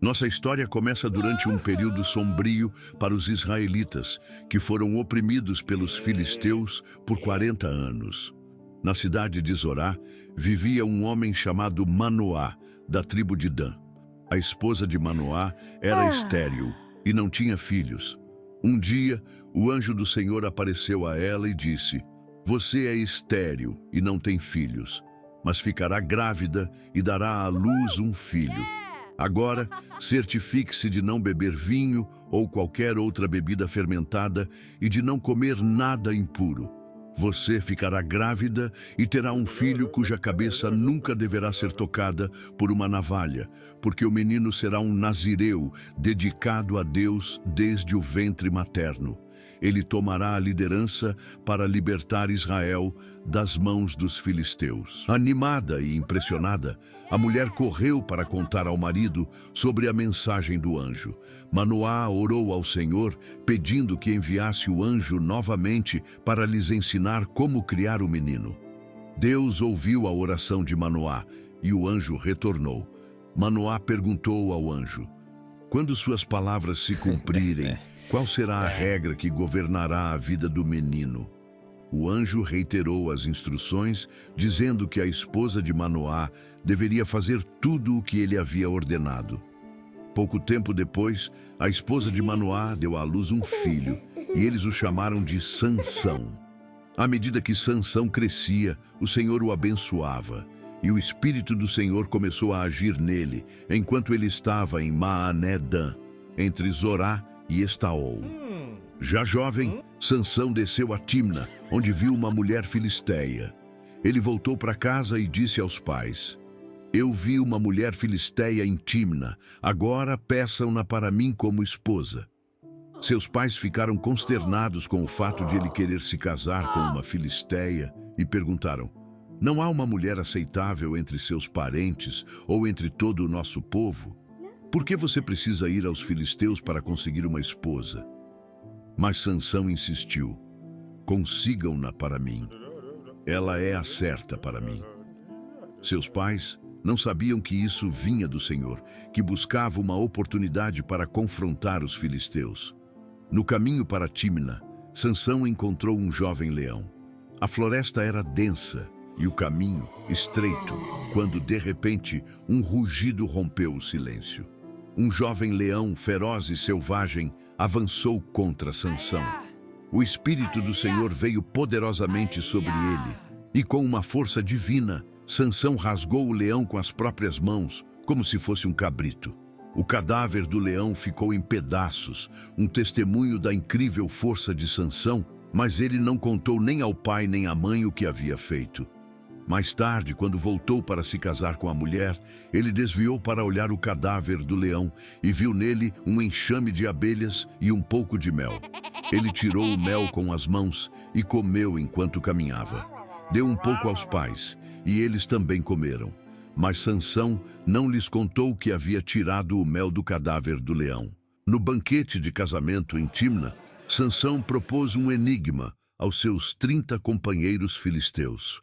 Nossa história começa durante um período sombrio para os israelitas, que foram oprimidos pelos filisteus por 40 anos. Na cidade de Zorá, vivia um homem chamado Manoá, da tribo de Dan. A esposa de Manoá era estéril e não tinha filhos. Um dia, o anjo do Senhor apareceu a ela e disse: "Você é estéril e não tem filhos, mas ficará grávida e dará à luz um filho. Agora, certifique-se de não beber vinho ou qualquer outra bebida fermentada e de não comer nada impuro. Você ficará grávida e terá um filho cuja cabeça nunca deverá ser tocada por uma navalha, porque o menino será um nazireu dedicado a Deus desde o ventre materno. Ele tomará a liderança para libertar Israel das mãos dos filisteus." Animada e impressionada, a mulher correu para contar ao marido sobre a mensagem do anjo. Manoá orou ao Senhor, pedindo que enviasse o anjo novamente para lhes ensinar como criar o menino. Deus ouviu a oração de Manoá e o anjo retornou. Manoá perguntou ao anjo: "Quando suas palavras se cumprirem, qual será a regra que governará a vida do menino?" O anjo reiterou as instruções, dizendo que a esposa de Manoá deveria fazer tudo o que ele havia ordenado. Pouco tempo depois, a esposa de Manoá deu à luz um filho, e eles o chamaram de Sansão. À medida que Sansão crescia, o Senhor o abençoava, e o Espírito do Senhor começou a agir nele, enquanto ele estava em Maané-Dan, entre Zorá e Estaol. Já jovem, Sansão desceu a Timna, onde viu uma mulher filisteia. Ele voltou para casa e disse aos pais: "Eu vi uma mulher filisteia em Timna, agora peçam-na para mim como esposa." Seus pais ficaram consternados com o fato de ele querer se casar com uma filisteia e perguntaram: "Não há uma mulher aceitável entre seus parentes ou entre todo o nosso povo? Por que você precisa ir aos filisteus para conseguir uma esposa?" Mas Sansão insistiu: "Consigam-na para mim. Ela é a certa para mim." Seus pais não sabiam que isso vinha do Senhor, que buscava uma oportunidade para confrontar os filisteus. No caminho para Timna, Sansão encontrou um jovem leão. A floresta era densa e o caminho estreito, quando de repente um rugido rompeu o silêncio. Um jovem leão feroz e selvagem avançou contra Sansão. O Espírito do Senhor veio poderosamente sobre ele, e com uma força divina, Sansão rasgou o leão com as próprias mãos, como se fosse um cabrito. O cadáver do leão ficou em pedaços, um testemunho da incrível força de Sansão, mas ele não contou nem ao pai nem à mãe o que havia feito. Mais tarde, quando voltou para se casar com a mulher, ele desviou para olhar o cadáver do leão e viu nele um enxame de abelhas e um pouco de mel. Ele tirou o mel com as mãos e comeu enquanto caminhava. Deu um pouco aos pais, e eles também comeram. Mas Sansão não lhes contou que havia tirado o mel do cadáver do leão. No banquete de casamento em Timna, Sansão propôs um enigma aos seus 30 companheiros filisteus.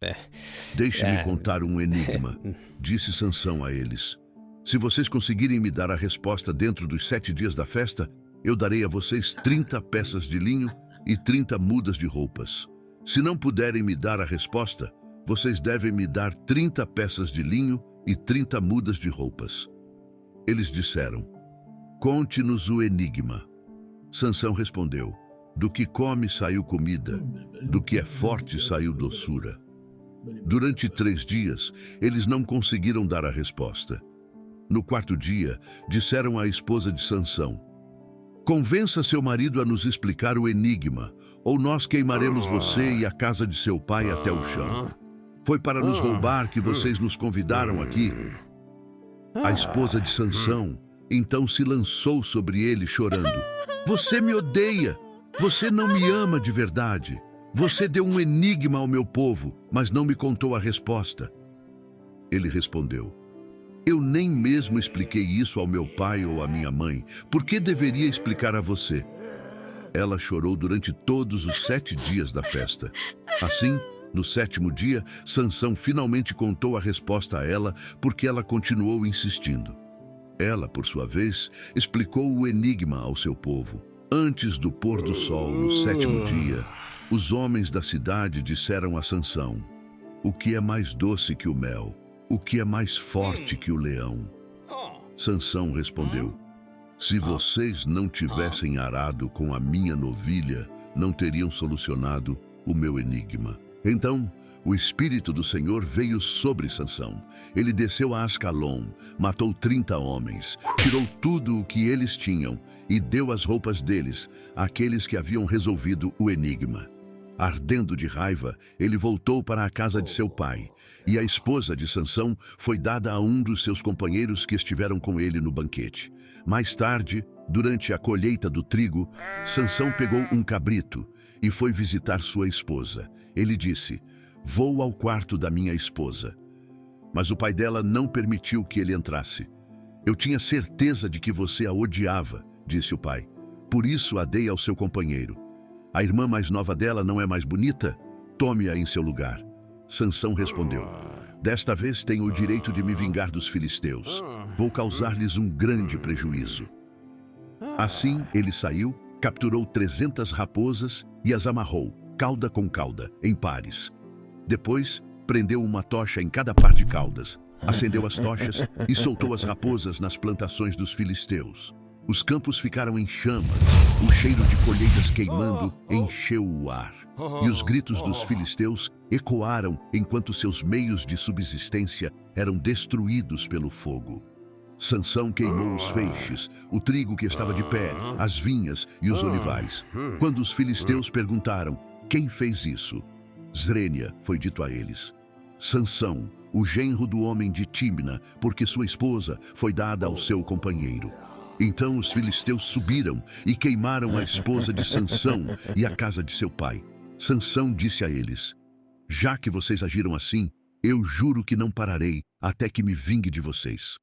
"Deixe-me contar um enigma", disse Sansão a eles. "Se vocês conseguirem me dar a resposta dentro dos 7 dias da festa, eu darei a vocês 30 peças de linho e 30 mudas de roupas. Se não puderem me dar a resposta, vocês devem me dar 30 peças de linho e 30 mudas de roupas." Eles disseram: "Conte-nos o enigma." Sansão respondeu: "Do que come saiu comida, do que é forte saiu doçura." Durante 3 dias, eles não conseguiram dar a resposta. No 4º dia, disseram à esposa de Sansão: "Convença seu marido a nos explicar o enigma, ou nós queimaremos você e a casa de seu pai até o chão. Foi para nos roubar que vocês nos convidaram aqui." A esposa de Sansão então se lançou sobre ele chorando: "Você me odeia! Você não me ama de verdade. Você deu um enigma ao meu povo, mas não me contou a resposta." Ele respondeu: "Eu nem mesmo expliquei isso ao meu pai ou à minha mãe. Por que deveria explicar a você?" Ela chorou durante todos os 7 dias da festa. Assim, no 7º dia, Sansão finalmente contou a resposta a ela, porque ela continuou insistindo. Ela, por sua vez, explicou o enigma ao seu povo. Antes do pôr do sol, no 7º dia, os homens da cidade disseram a Sansão: "O que é mais doce que o mel? O que é mais forte que o leão?" Sansão respondeu: "Se vocês não tivessem arado com a minha novilha, não teriam solucionado o meu enigma." Então, o Espírito do Senhor veio sobre Sansão. Ele desceu a Ascalon, matou 30 homens, tirou tudo o que eles tinham e deu as roupas deles àqueles que haviam resolvido o enigma. Ardendo de raiva, ele voltou para a casa de seu pai, e a esposa de Sansão foi dada a um dos seus companheiros que estiveram com ele no banquete. Mais tarde, durante a colheita do trigo, Sansão pegou um cabrito e foi visitar sua esposa. Ele disse: "Vou ao quarto da minha esposa." Mas o pai dela não permitiu que ele entrasse. "Eu tinha certeza de que você a odiava", disse o pai. "Por isso a dei ao seu companheiro. A irmã mais nova dela não é mais bonita? Tome-a em seu lugar." Sansão respondeu: "Desta vez tenho o direito de me vingar dos filisteus. Vou causar-lhes um grande prejuízo." Assim ele saiu, capturou 300 raposas e as amarrou, cauda com cauda, em pares. Depois, prendeu uma tocha em cada par de caudas, acendeu as tochas e soltou as raposas nas plantações dos filisteus. Os campos ficaram em chamas, o cheiro de colheitas queimando encheu o ar. E os gritos dos filisteus ecoaram enquanto seus meios de subsistência eram destruídos pelo fogo. Sansão queimou os feixes, o trigo que estava de pé, as vinhas e os olivais. Quando os filisteus perguntaram: "Quem fez isso?", Zrênia foi dito a eles: "Sansão, o genro do homem de Tímna, porque sua esposa foi dada ao seu companheiro." Então os filisteus subiram e queimaram a esposa de Sansão e a casa de seu pai. Sansão disse a eles: "Já que vocês agiram assim, eu juro que não pararei até que me vingue de vocês."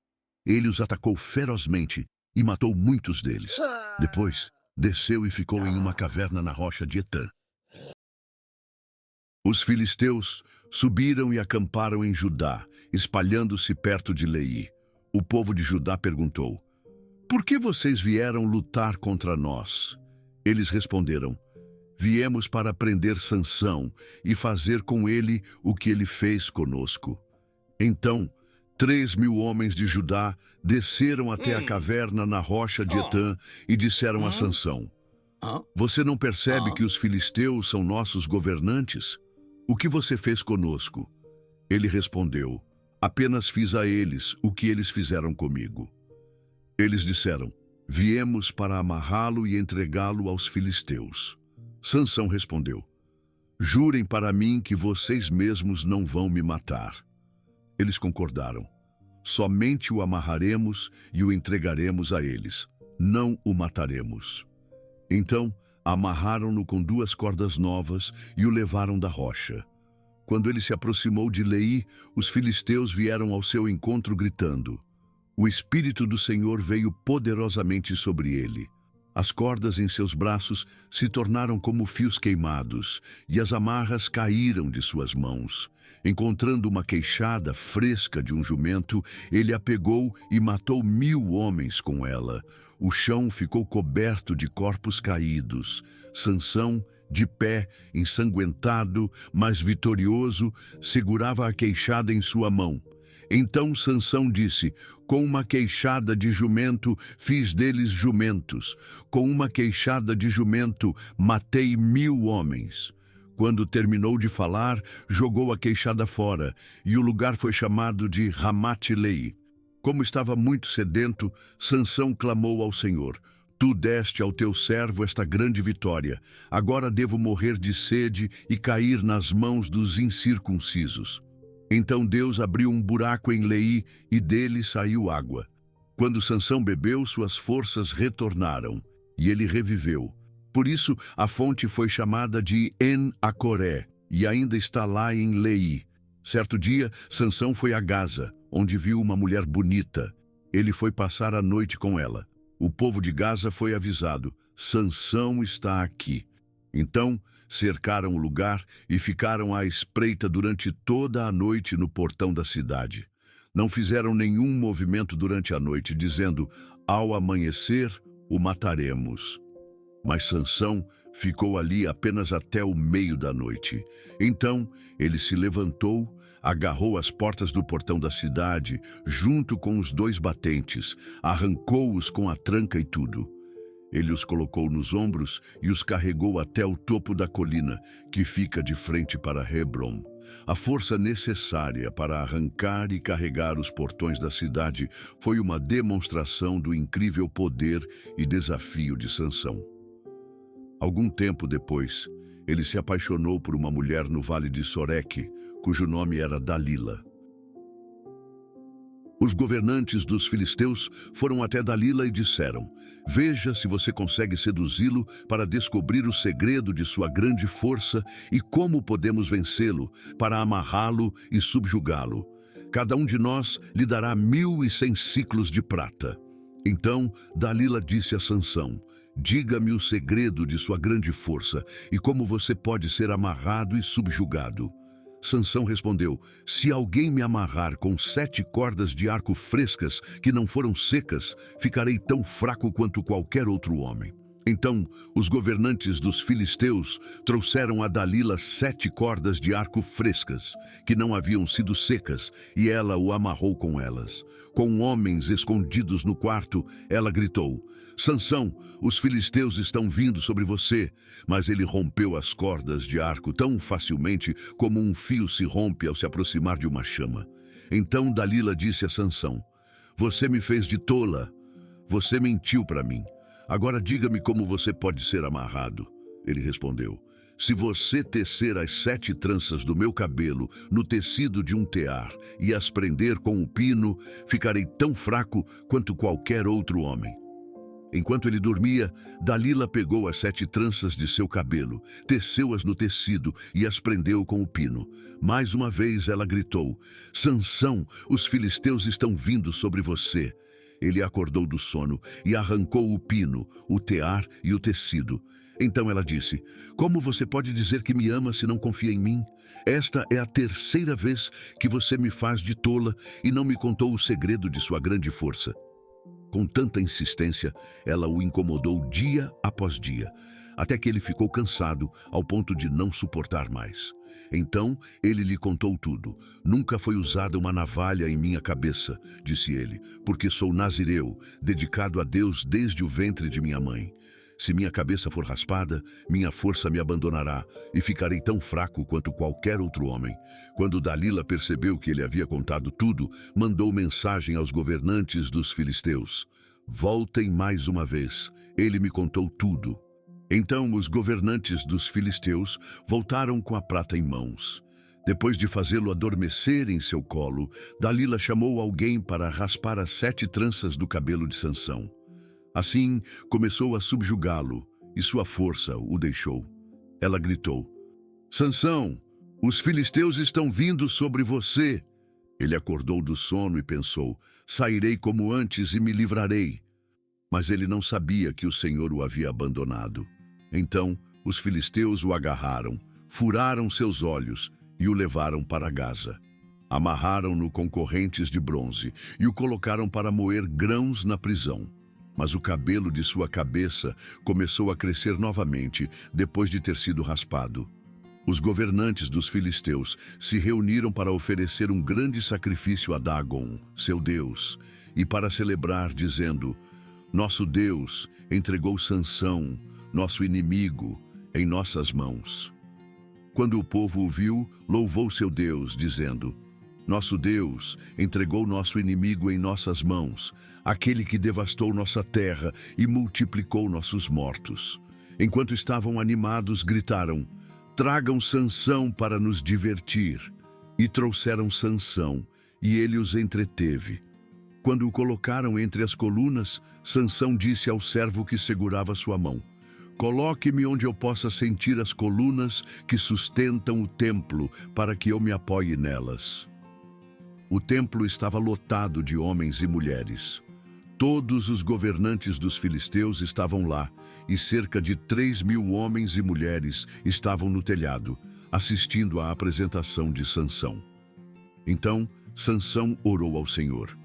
Ele os atacou ferozmente e matou muitos deles. Depois, desceu e ficou em uma caverna na rocha de Etã. Os filisteus subiram e acamparam em Judá, espalhando-se perto de Leí. O povo de Judá perguntou: "Por que vocês vieram lutar contra nós?" Eles responderam: "Viemos para prender Sansão e fazer com ele o que ele fez conosco." Então, 3.000 homens de Judá desceram até a caverna na rocha de Etã e disseram a Sansão: "Você não percebe que os filisteus são nossos governantes? O que você fez conosco?" Ele respondeu: "Apenas fiz a eles o que eles fizeram comigo." Eles disseram: "Viemos para amarrá-lo e entregá-lo aos filisteus." Sansão respondeu: "Jurem para mim que vocês mesmos não vão me matar." Eles concordaram: "Somente o amarraremos e o entregaremos a eles. Não o mataremos." Então, amarraram-no com 2 cordas novas e o levaram da rocha. Quando ele se aproximou de Leí, os filisteus vieram ao seu encontro gritando. O Espírito do Senhor veio poderosamente sobre ele. As cordas em seus braços se tornaram como fios queimados, e as amarras caíram de suas mãos. Encontrando uma queixada fresca de um jumento, ele a pegou e matou 1.000 homens com ela. O chão ficou coberto de corpos caídos. Sansão, de pé, ensanguentado, mas vitorioso, segurava a queixada em sua mão. Então Sansão disse: "Com uma queixada de jumento fiz deles jumentos. Com uma queixada de jumento matei 1.000 homens." Quando terminou de falar, jogou a queixada fora, e o lugar foi chamado de Ramate-Leí. Como estava muito sedento, Sansão clamou ao Senhor: "Tu deste ao teu servo esta grande vitória. Agora devo morrer de sede e cair nas mãos dos incircuncisos." Então Deus abriu um buraco em Leí e dele saiu água. Quando Sansão bebeu, suas forças retornaram e ele reviveu. Por isso, a fonte foi chamada de En-Acoré e ainda está lá em Leí. Certo dia, Sansão foi a Gaza, onde viu uma mulher bonita. Ele foi passar a noite com ela. O povo de Gaza foi avisado: "Sansão está aqui." Então, cercaram o lugar e ficaram à espreita durante toda a noite no portão da cidade. Não fizeram nenhum movimento durante a noite, dizendo: ao amanhecer, o mataremos. Mas Sansão ficou ali apenas até o meio da noite. Então ele se levantou, agarrou as portas do portão da cidade, junto com os 2 batentes, arrancou-os com a tranca e tudo. Ele os colocou nos ombros e os carregou até o topo da colina, que fica de frente para Hebrom. A força necessária para arrancar e carregar os portões da cidade foi uma demonstração do incrível poder e desafio de Sansão. Algum tempo depois, ele se apaixonou por uma mulher no vale de Soreque, cujo nome era Dalila. Os governantes dos filisteus foram até Dalila e disseram: veja se você consegue seduzi-lo para descobrir o segredo de sua grande força e como podemos vencê-lo, para amarrá-lo e subjugá-lo. Cada um de nós lhe dará 1.100 siclos de prata. Então Dalila disse a Sansão: diga-me o segredo de sua grande força e como você pode ser amarrado e subjugado. Sansão respondeu: se alguém me amarrar com 7 cordas de arco frescas que não foram secas, ficarei tão fraco quanto qualquer outro homem. Então os governantes dos filisteus trouxeram a Dalila 7 cordas de arco frescas, que não haviam sido secas, e ela o amarrou com elas. Com homens escondidos no quarto, ela gritou: Sansão, os filisteus estão vindo sobre você. Mas ele rompeu as cordas de arco tão facilmente como um fio se rompe ao se aproximar de uma chama. Então Dalila disse a Sansão: você me fez de tola. Você mentiu para mim. Agora diga-me como você pode ser amarrado. Ele respondeu: se você tecer as 7 tranças do meu cabelo no tecido de um tear e as prender com o pino, ficarei tão fraco quanto qualquer outro homem. Enquanto ele dormia, Dalila pegou as 7 tranças de seu cabelo, teceu-as no tecido e as prendeu com o pino. Mais uma vez ela gritou: Sansão, os filisteus estão vindo sobre você. Ele acordou do sono e arrancou o pino, o tear e o tecido. Então ela disse: como você pode dizer que me ama se não confia em mim? Esta é a 3ª vez que você me faz de tola e não me contou o segredo de sua grande força. Com tanta insistência, ela o incomodou dia após dia, até que ele ficou cansado ao ponto de não suportar mais. Então ele lhe contou tudo. Nunca foi usada uma navalha em minha cabeça, disse ele, porque sou nazireu, dedicado a Deus desde o ventre de minha mãe. Se minha cabeça for raspada, minha força me abandonará e ficarei tão fraco quanto qualquer outro homem. Quando Dalila percebeu que ele havia contado tudo, mandou mensagem aos governantes dos filisteus: voltem mais uma vez, ele me contou tudo. Então os governantes dos filisteus voltaram com a prata em mãos. Depois de fazê-lo adormecer em seu colo, Dalila chamou alguém para raspar as 7 tranças do cabelo de Sansão. Assim, começou a subjugá-lo, e sua força o deixou. Ela gritou: Sansão, os filisteus estão vindo sobre você. Ele acordou do sono e pensou: sairei como antes e me livrarei. Mas ele não sabia que o Senhor o havia abandonado. Então, os filisteus o agarraram, furaram seus olhos e o levaram para Gaza. Amarraram-no com correntes de bronze e o colocaram para moer grãos na prisão. Mas o cabelo de sua cabeça começou a crescer novamente depois de ter sido raspado. Os governantes dos filisteus se reuniram para oferecer um grande sacrifício a Dagon, seu deus, e para celebrar, dizendo: nosso Deus entregou Sansão, nosso inimigo, em nossas mãos. Quando o povo o viu, louvou seu Deus, dizendo: nosso Deus entregou nosso inimigo em nossas mãos, aquele que devastou nossa terra e multiplicou nossos mortos. Enquanto estavam animados, gritaram: tragam Sansão para nos divertir. E trouxeram Sansão, e ele os entreteve. Quando o colocaram entre as colunas, Sansão disse ao servo que segurava sua mão: coloque-me onde eu possa sentir as colunas que sustentam o templo, para que eu me apoie nelas. O templo estava lotado de homens e mulheres. Todos os governantes dos filisteus estavam lá, e cerca de 3.000 homens e mulheres estavam no telhado, assistindo à apresentação de Sansão. Então Sansão orou ao Senhor.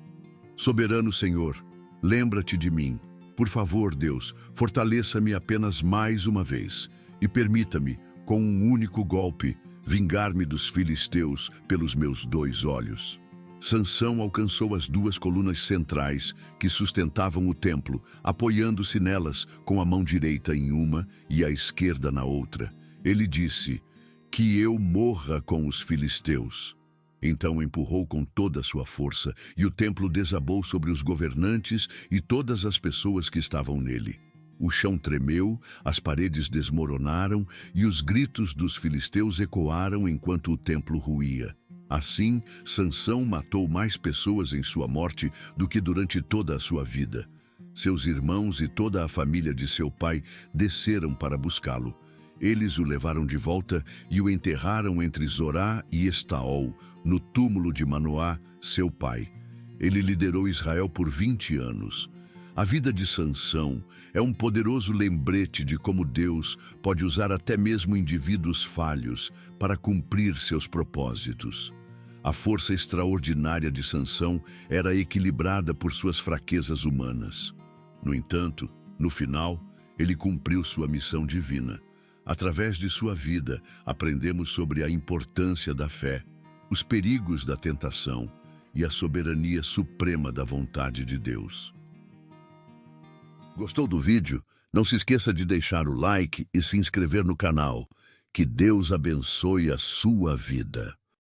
Soberano Senhor, lembra-te de mim. Por favor, Deus, fortaleça-me apenas mais uma vez e permita-me, com um único golpe, vingar-me dos filisteus pelos meus 2 olhos. Sansão alcançou as 2 colunas centrais que sustentavam o templo, apoiando-se nelas com a mão direita em uma e a esquerda na outra. Ele disse: "Que eu morra com os filisteus." Então empurrou com toda a sua força, e o templo desabou sobre os governantes e todas as pessoas que estavam nele. O chão tremeu, as paredes desmoronaram e os gritos dos filisteus ecoaram enquanto o templo ruía. Assim, Sansão matou mais pessoas em sua morte do que durante toda a sua vida. Seus irmãos e toda a família de seu pai desceram para buscá-lo. Eles o levaram de volta e o enterraram entre Zorá e Estaol, no túmulo de Manoá, seu pai. Ele liderou Israel por 20 anos. A vida de Sansão é um poderoso lembrete de como Deus pode usar até mesmo indivíduos falhos para cumprir seus propósitos. A força extraordinária de Sansão era equilibrada por suas fraquezas humanas. No entanto, no final, ele cumpriu sua missão divina. Através de sua vida, aprendemos sobre a importância da fé, os perigos da tentação e a soberania suprema da vontade de Deus. Gostou do vídeo? Não se esqueça de deixar o like e se inscrever no canal. Que Deus abençoe a sua vida.